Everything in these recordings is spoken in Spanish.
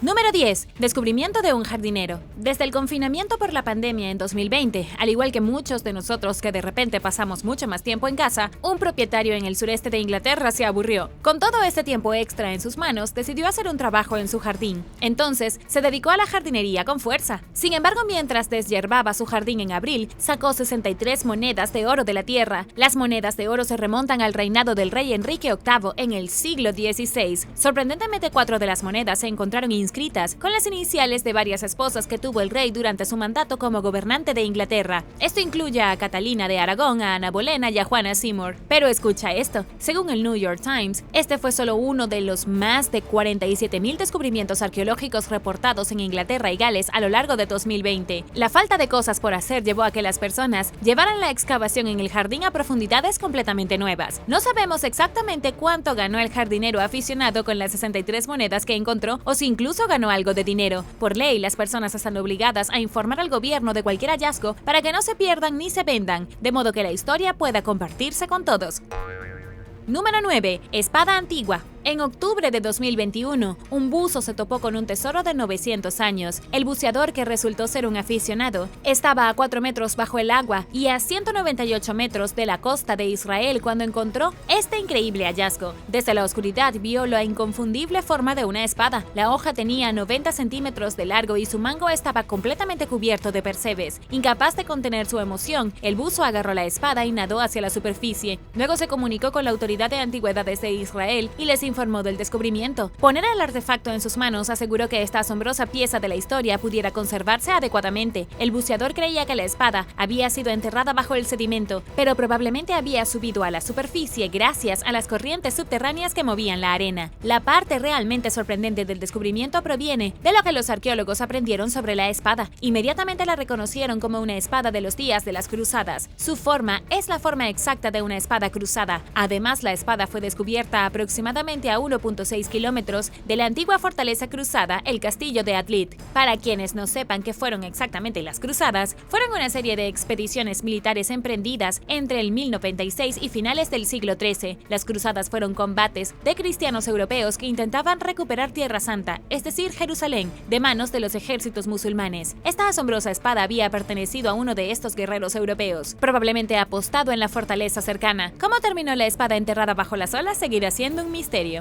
Número 10. Descubrimiento de un jardinero. Desde el confinamiento por la pandemia en 2020, al igual que muchos de nosotros que de repente pasamos mucho más tiempo en casa, un propietario en el sureste de Inglaterra se aburrió. Con todo este tiempo extra en sus manos, decidió hacer un trabajo en su jardín. Entonces, se dedicó a la jardinería con fuerza. Sin embargo, mientras deshiervaba su jardín en abril, sacó 63 monedas de oro de la tierra. Las monedas de oro se remontan al reinado del rey Enrique VIII en el siglo XVI. Sorprendentemente, 4 de las monedas se encontraron inscritas con las iniciales de varias esposas que tuvo el rey durante su mandato como gobernante de Inglaterra. Esto incluye a Catalina de Aragón, a Ana Bolena y a Juana Seymour. Pero escucha esto, según el New York Times, este fue solo uno de los más de 47,000 descubrimientos arqueológicos reportados en Inglaterra y Gales a lo largo de 2020. La falta de cosas por hacer llevó a que las personas llevaran la excavación en el jardín a profundidades completamente nuevas. No sabemos exactamente cuánto ganó el jardinero aficionado con las 63 monedas que encontró o si incluso ganó algo de dinero. Por ley, las personas están obligadas a informar al gobierno de cualquier hallazgo para que no se pierdan ni se vendan, de modo que la historia pueda compartirse con todos. Número 9. Espada antigua. En octubre de 2021, un buzo se topó con un tesoro de 900 años. El buceador, que resultó ser un aficionado, estaba a 4 metros bajo el agua y a 198 metros de la costa de Israel cuando encontró este increíble hallazgo. Desde la oscuridad vio la inconfundible forma de una espada. La hoja tenía 90 centímetros de largo y su mango estaba completamente cubierto de percebes. Incapaz de contener su emoción, el buzo agarró la espada y nadó hacia la superficie. Luego se comunicó con la autoridad de antigüedades de Israel y les informó del descubrimiento. Poner el artefacto en sus manos aseguró que esta asombrosa pieza de la historia pudiera conservarse adecuadamente. El buceador creía que la espada había sido enterrada bajo el sedimento, pero probablemente había subido a la superficie gracias a las corrientes subterráneas que movían la arena. La parte realmente sorprendente del descubrimiento proviene de lo que los arqueólogos aprendieron sobre la espada. Inmediatamente la reconocieron como una espada de los días de las cruzadas. Su forma es la forma exacta de una espada cruzada. Además, la espada fue descubierta aproximadamente a 1.6 kilómetros de la antigua fortaleza cruzada, el castillo de Atlit. Para quienes no sepan qué fueron exactamente las cruzadas, fueron una serie de expediciones militares emprendidas entre el 1096 y finales del siglo XIII. Las cruzadas fueron combates de cristianos europeos que intentaban recuperar Tierra Santa, es decir, Jerusalén, de manos de los ejércitos musulmanes. Esta asombrosa espada había pertenecido a uno de estos guerreros europeos, probablemente apostado en la fortaleza cercana. ¿Cómo terminó la espada enterrada bajo las olas seguirá siendo un misterio?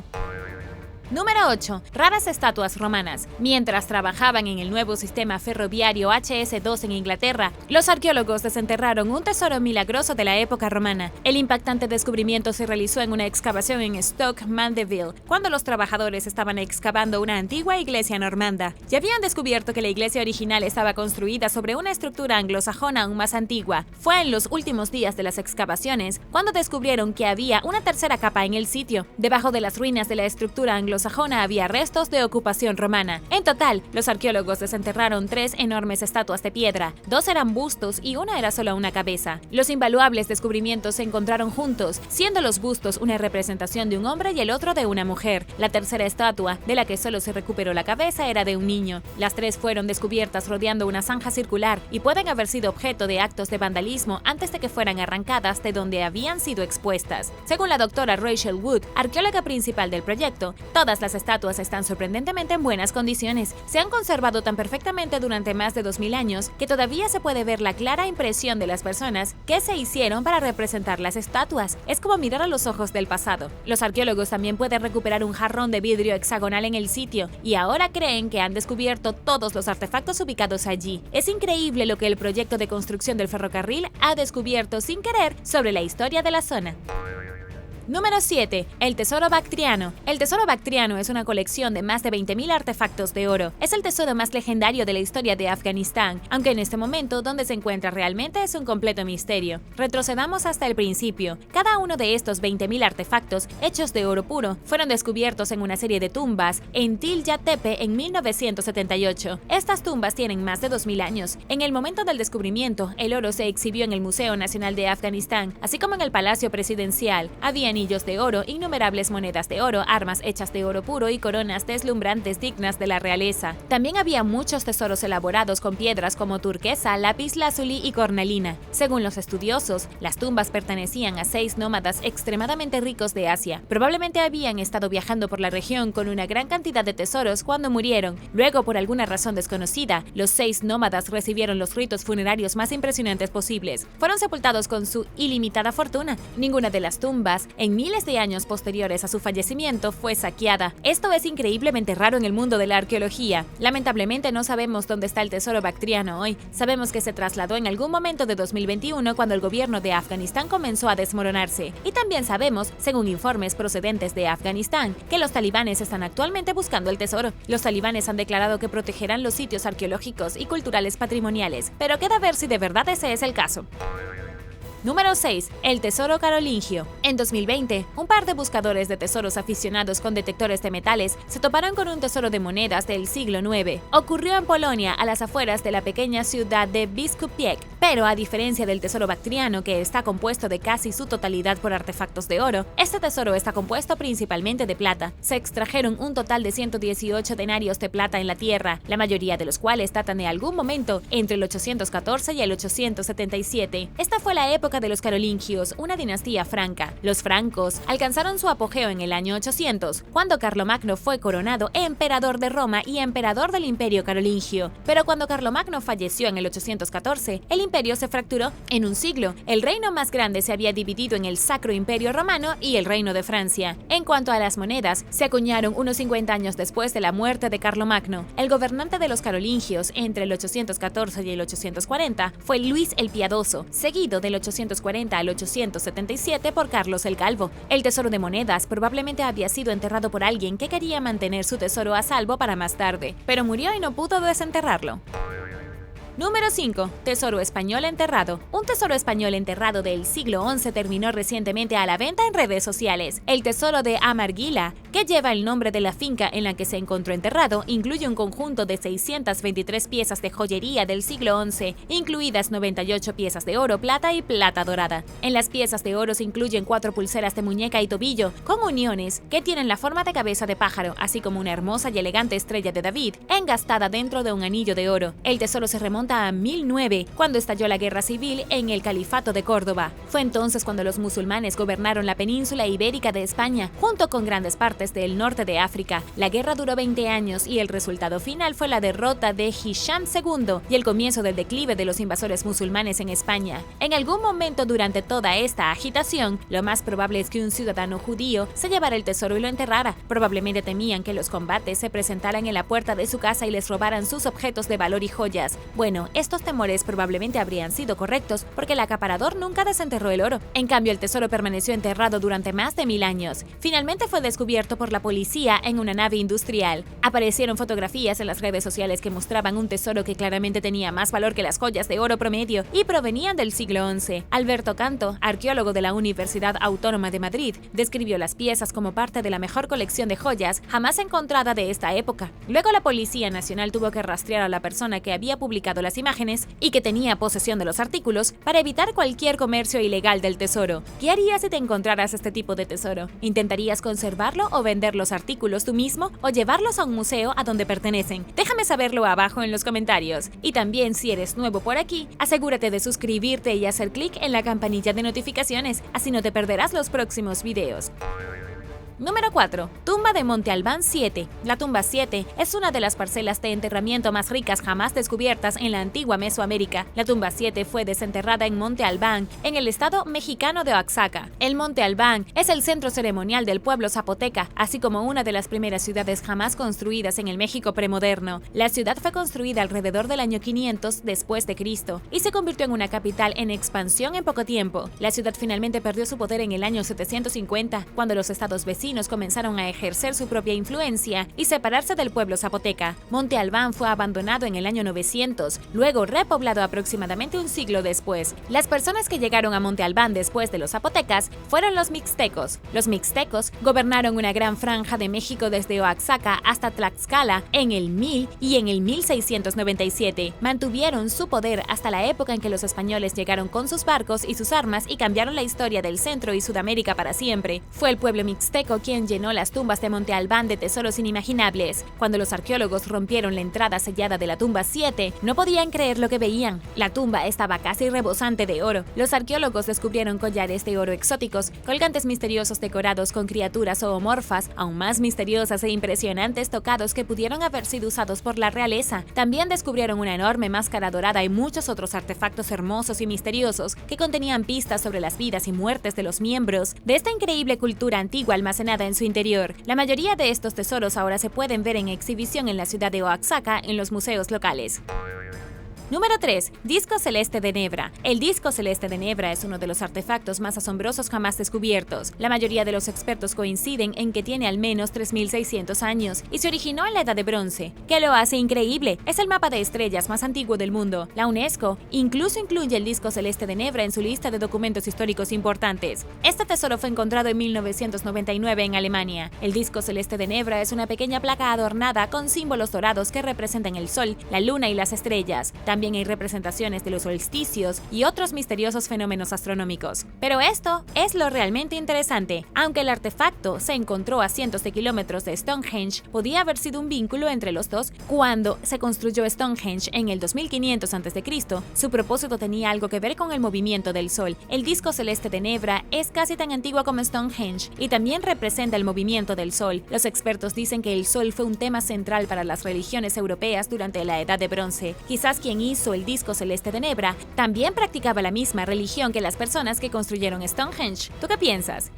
Número 8. Raras estatuas romanas. Mientras trabajaban en el nuevo sistema ferroviario HS2 en Inglaterra, los arqueólogos desenterraron un tesoro milagroso de la época romana. El impactante descubrimiento se realizó en una excavación en Stoke Mandeville, cuando los trabajadores estaban excavando una antigua iglesia normanda. Ya habían descubierto que la iglesia original estaba construida sobre una estructura anglosajona aún más antigua. Fue en los últimos días de las excavaciones cuando descubrieron que había una tercera capa en el sitio. Debajo de las ruinas de la estructura anglosajona había restos de ocupación romana. En total, los arqueólogos desenterraron 3 enormes estatuas de piedra, 2 eran bustos y una era solo una cabeza. Los invaluables descubrimientos se encontraron juntos, siendo los bustos una representación de un hombre y el otro de una mujer. La tercera estatua, de la que solo se recuperó la cabeza, era de un niño. Las 3 fueron descubiertas rodeando una zanja circular y pueden haber sido objeto de actos de vandalismo antes de que fueran arrancadas de donde habían sido expuestas. Según la doctora Rachel Wood, arqueóloga principal del proyecto, todas las estatuas están sorprendentemente en buenas condiciones. Se han conservado tan perfectamente durante más de 2000 años que todavía se puede ver la clara impresión de las personas que se hicieron para representar las estatuas. Es como mirar a los ojos del pasado. Los arqueólogos también pueden recuperar un jarrón de vidrio hexagonal en el sitio y ahora creen que han descubierto todos los artefactos ubicados allí. Es increíble lo que el proyecto de construcción del ferrocarril ha descubierto sin querer sobre la historia de la zona. Número 7. El tesoro bactriano. El tesoro bactriano es una colección de más de 20,000 artefactos de oro. Es el tesoro más legendario de la historia de Afganistán, aunque en este momento donde se encuentra realmente es un completo misterio. Retrocedamos hasta el principio. Cada uno de estos 20,000 artefactos, hechos de oro puro, fueron descubiertos en una serie de tumbas en Tilya Tepe en 1978. Estas tumbas tienen más de 2000 años. En el momento del descubrimiento, el oro se exhibió en el Museo Nacional de Afganistán, así como en el Palacio Presidencial. Había anillos de oro, innumerables monedas de oro, armas hechas de oro puro y coronas deslumbrantes dignas de la realeza. También había muchos tesoros elaborados con piedras como turquesa, lapislázuli y cornalina. Según los estudiosos, las tumbas pertenecían a 6 nómadas extremadamente ricos de Asia. Probablemente habían estado viajando por la región con una gran cantidad de tesoros cuando murieron. Luego, por alguna razón desconocida, los 6 nómadas recibieron los ritos funerarios más impresionantes posibles. Fueron sepultados con su ilimitada fortuna. Ninguna de las tumbas, en miles de años posteriores a su fallecimiento, fue saqueada. Esto es increíblemente raro en el mundo de la arqueología. Lamentablemente no sabemos dónde está el tesoro bactriano hoy. Sabemos que se trasladó en algún momento de 2021 cuando el gobierno de Afganistán comenzó a desmoronarse. Y también sabemos, según informes procedentes de Afganistán, que los talibanes están actualmente buscando el tesoro. Los talibanes han declarado que protegerán los sitios arqueológicos y culturales patrimoniales, pero queda ver si de verdad ese es el caso. Número 6. El tesoro carolingio. En 2020, un par de buscadores de tesoros aficionados con detectores de metales se toparon con un tesoro de monedas del siglo IX. Ocurrió en Polonia, a las afueras de la pequeña ciudad de Biskupiec, pero a diferencia del tesoro bactriano, que está compuesto de casi su totalidad por artefactos de oro, este tesoro está compuesto principalmente de plata. Se extrajeron un total de 118 denarios de plata en la tierra, la mayoría de los cuales datan de algún momento entre el 814 y el 877. Esta fue la época de los carolingios, una dinastía franca. Los francos alcanzaron su apogeo en el año 800, cuando Carlomagno fue coronado emperador de Roma y emperador del Imperio Carolingio. Pero cuando Carlomagno falleció en el 814, el imperio se fracturó en un siglo. El reino más grande se había dividido en el Sacro Imperio Romano y el Reino de Francia. En cuanto a las monedas, se acuñaron unos 50 años después de la muerte de Carlomagno. El gobernante de los carolingios entre el 814 y el 840 fue Luis el Piadoso, seguido del 840 al 877 por Carlos el Calvo. El tesoro de monedas probablemente había sido enterrado por alguien que quería mantener su tesoro a salvo para más tarde, pero murió y no pudo desenterrarlo. Número 5. Tesoro español enterrado. Un tesoro español enterrado del siglo XI terminó recientemente a la venta en redes sociales. El tesoro de Amarguila, que lleva el nombre de la finca en la que se encontró enterrado, incluye un conjunto de 623 piezas de joyería del siglo XI, incluidas 98 piezas de oro, plata y plata dorada. En las piezas de oro se incluyen 4 pulseras de muñeca y tobillo, con uniones que tienen la forma de cabeza de pájaro, así como una hermosa y elegante estrella de David, engastada dentro de un anillo de oro. El tesoro se remonta a 1009, cuando estalló la guerra civil en el Califato de Córdoba. Fue entonces cuando los musulmanes gobernaron la península ibérica de España, junto con grandes partes del norte de África. La guerra duró 20 años y el resultado final fue la derrota de Hisham II y el comienzo del declive de los invasores musulmanes en España. En algún momento durante toda esta agitación, lo más probable es que un ciudadano judío se llevara el tesoro y lo enterrara. Probablemente temían que los combates se presentaran en la puerta de su casa y les robaran sus objetos de valor y joyas. Bueno, estos temores probablemente habrían sido correctos porque el acaparador nunca desenterró el oro. En cambio, el tesoro permaneció enterrado durante más de 1000 años. Finalmente fue descubierto por la policía en una nave industrial. Aparecieron fotografías en las redes sociales que mostraban un tesoro que claramente tenía más valor que las joyas de oro promedio y provenían del siglo XI. Alberto Canto, arqueólogo de la Universidad Autónoma de Madrid, describió las piezas como parte de la mejor colección de joyas jamás encontrada de esta época. Luego la Policía Nacional tuvo que rastrear a la persona que había publicado las imágenes y que tenía posesión de los artículos para evitar cualquier comercio ilegal del tesoro. ¿Qué harías si te encontraras este tipo de tesoro? ¿Intentarías conservarlo o vender los artículos tú mismo o llevarlos a un museo a donde pertenecen? Déjame saberlo abajo en los comentarios. Y también, si eres nuevo por aquí, asegúrate de suscribirte y hacer clic en la campanilla de notificaciones, así no te perderás los próximos videos. Número 4. Tumba de Monte Albán 7. La tumba 7 es una de las parcelas de enterramiento más ricas jamás descubiertas en la antigua Mesoamérica. La tumba 7 fue desenterrada en Monte Albán, en el estado mexicano de Oaxaca. El Monte Albán es el centro ceremonial del pueblo zapoteca, así como una de las primeras ciudades jamás construidas en el México premoderno. La ciudad fue construida alrededor del año 500 después de Cristo y se convirtió en una capital en expansión en poco tiempo. La ciudad finalmente perdió su poder en el año 750, cuando los estados vecinos campesinos comenzaron a ejercer su propia influencia y separarse del pueblo zapoteca. Monte Albán fue abandonado en el año 900, luego repoblado aproximadamente un siglo después. Las personas que llegaron a Monte Albán después de los zapotecas fueron los mixtecos. Los mixtecos gobernaron una gran franja de México desde Oaxaca hasta Tlaxcala en el 1000 y en el 1697. Mantuvieron su poder hasta la época en que los españoles llegaron con sus barcos y sus armas y cambiaron la historia del Centro y Sudamérica para siempre. Fue el pueblo mixteco quien llenó las tumbas de Monte Albán de tesoros inimaginables. Cuando los arqueólogos rompieron la entrada sellada de la tumba 7, no podían creer lo que veían. La tumba estaba casi rebosante de oro. Los arqueólogos descubrieron collares de oro exóticos, colgantes misteriosos decorados con criaturas zoomorfas, aún más misteriosas e impresionantes, tocados que pudieron haber sido usados por la realeza. También descubrieron una enorme máscara dorada y muchos otros artefactos hermosos y misteriosos que contenían pistas sobre las vidas y muertes de los miembros de esta increíble cultura antigua almacenada en su interior. La mayoría de estos tesoros ahora se pueden ver en exhibición en la ciudad de Oaxaca en los museos locales. Número 3. Disco celeste de Nebra. El disco celeste de Nebra es uno de los artefactos más asombrosos jamás descubiertos. La mayoría de los expertos coinciden en que tiene al menos 3600 años y se originó en la Edad de Bronce. ¿Qué lo hace increíble? Es el mapa de estrellas más antiguo del mundo. La UNESCO incluso incluye el disco celeste de Nebra en su lista de documentos históricos importantes. Este tesoro fue encontrado en 1999 en Alemania. El disco celeste de Nebra es una pequeña placa adornada con símbolos dorados que representan el sol, la luna y las estrellas. También hay representaciones de los solsticios y otros misteriosos fenómenos astronómicos. Pero esto es lo realmente interesante. Aunque el artefacto se encontró a cientos de kilómetros de Stonehenge, podía haber sido un vínculo entre los dos. Cuando se construyó Stonehenge en el 2500 a.C., su propósito tenía algo que ver con el movimiento del Sol. El disco celeste de Nebra es casi tan antiguo como Stonehenge y también representa el movimiento del Sol. Los expertos dicen que el Sol fue un tema central para las religiones europeas durante la Edad de Bronce. Quizás quien hizo el disco celeste de Nebra también practicaba la misma religión que las personas que construyeron Stonehenge. ¿Tú qué piensas?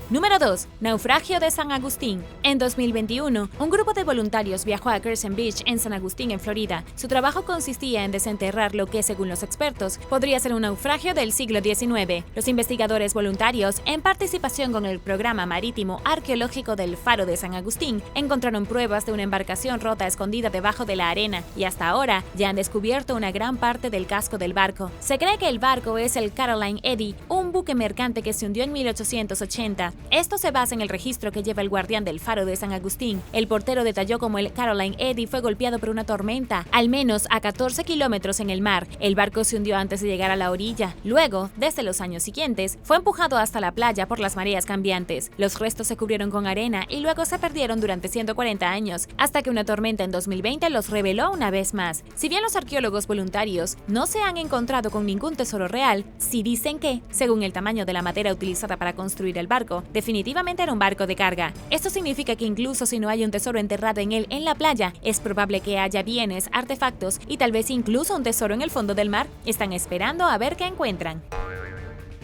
Número 2. Naufragio de San Agustín. En 2021, un grupo de voluntarios viajó a Crescent Beach en San Agustín, en Florida. Su trabajo consistía en desenterrar lo que, según los expertos, podría ser un naufragio del siglo XIX. Los investigadores voluntarios, en participación con el programa marítimo arqueológico del Faro de San Agustín, encontraron pruebas de una embarcación rota escondida debajo de la arena y hasta ahora ya han descubierto una gran parte del casco del barco. Se cree que el barco es el Caroline Eddy, un buque mercante que se hundió en 1880. Esto se basa en el registro que lleva el guardián del Faro de San Agustín. El portero detalló cómo el Caroline Eddy fue golpeado por una tormenta, al menos a 14 kilómetros en el mar. El barco se hundió antes de llegar a la orilla. Luego, desde los años siguientes, fue empujado hasta la playa por las mareas cambiantes. Los restos se cubrieron con arena y luego se perdieron durante 140 años, hasta que una tormenta en 2020 los reveló una vez más. Si bien los arqueólogos voluntarios no se han encontrado con ningún tesoro real, sí dicen que, según el tamaño de la madera utilizada para construir el barco, definitivamente era un barco de carga. Esto significa que incluso si no hay un tesoro enterrado en él en la playa, es probable que haya bienes, artefactos y tal vez incluso un tesoro en el fondo del mar. Están esperando a ver qué encuentran.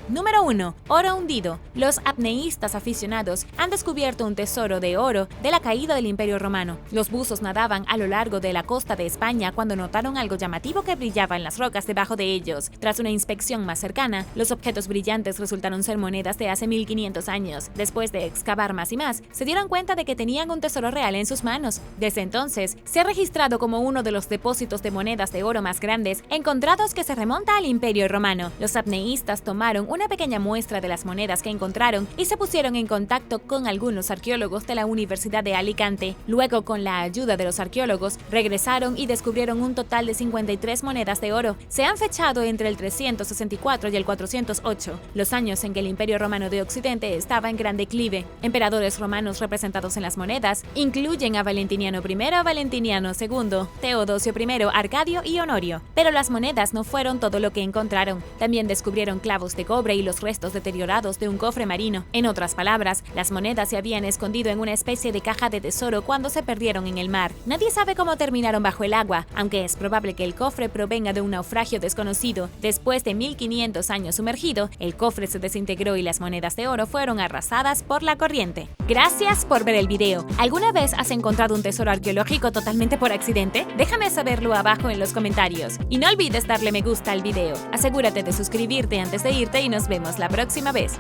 Número 1. Oro hundido. Los apneístas aficionados han descubierto un tesoro de oro de la caída del Imperio Romano. Los buzos nadaban a lo largo de la costa de España cuando notaron algo llamativo que brillaba en las rocas debajo de ellos. Tras una inspección más cercana, los objetos brillantes resultaron ser monedas de hace 1500 años. Después de excavar más y más, se dieron cuenta de que tenían un tesoro real en sus manos. Desde entonces, se ha registrado como uno de los depósitos de monedas de oro más grandes encontrados que se remonta al Imperio Romano. Los apneístas tomaron una pequeña muestra de las monedas que encontraron y se pusieron en contacto con algunos arqueólogos de la Universidad de Alicante. Luego, con la ayuda de los arqueólogos, regresaron y descubrieron un total de 53 monedas de oro. Se han fechado entre el 364 y el 408, los años en que el Imperio Romano de Occidente estaba en gran declive. Emperadores romanos representados en las monedas incluyen a Valentiniano I, Valentiniano II, Teodosio I, Arcadio y Honorio. Pero las monedas no fueron todo lo que encontraron. También descubrieron clavos de cobre y los restos deteriorados de un cofre marino. En otras palabras, las monedas se habían escondido en una especie de caja de tesoro cuando se perdieron en el mar. Nadie sabe cómo terminaron bajo el agua, aunque es probable que el cofre provenga de un naufragio desconocido. Después de 1500 años sumergido, el cofre se desintegró y las monedas de oro fueron arrasadas por la corriente. Gracias por ver el video. ¿Alguna vez has encontrado un tesoro arqueológico totalmente por accidente? Déjame saberlo abajo en los comentarios. Y no olvides darle me gusta al video. Asegúrate de suscribirte antes de irte y nos vemos la próxima vez.